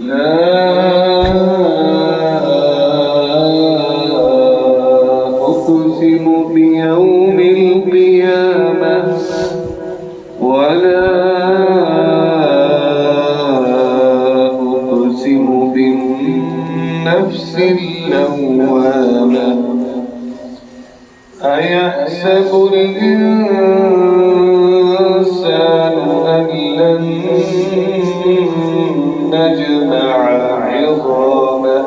لا أقسم بيوم القيامة ولا أقسم بالنفس اللوامة أيحسب الإنسان أن لن نجمع عظامه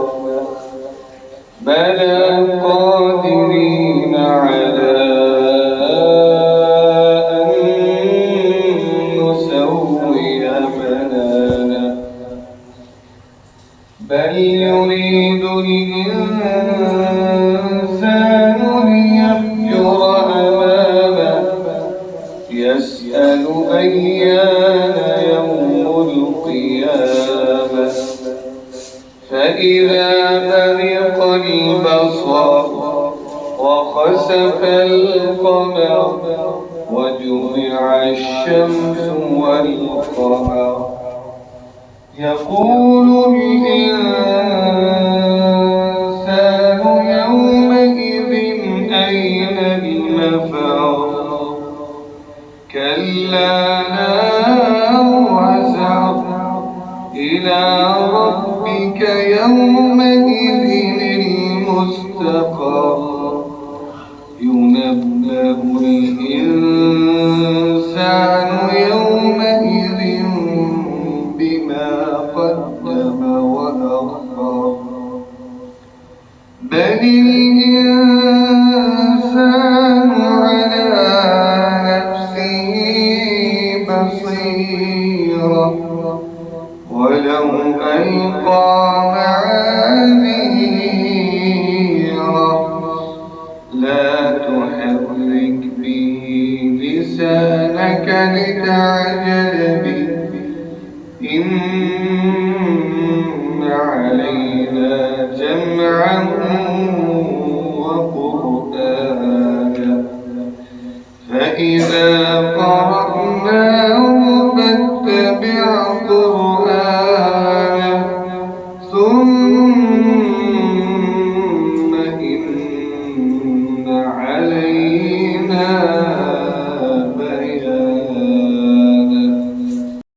بلى قادرين على أن نسوي بنانه بل يريد الإنسان ليفجر أمامه يسأل أيان يوم القيامة فإذا برق البصر وخسف القمر وجمع الشمس والقمر يقول الإنسان يومئذ أين المفر كلا لا وزر إلى ربك يومئذ المستقر ينبأ الإنسان يومئذ بما قدم وأخر بل الإنسان على نفسه بصيرة ولو ألقى معاذيره لا تحرك به لسانك لتعجل به إن علينا جمعه وقرآنه فإذا قرأناه فاتبع قرآنه ثم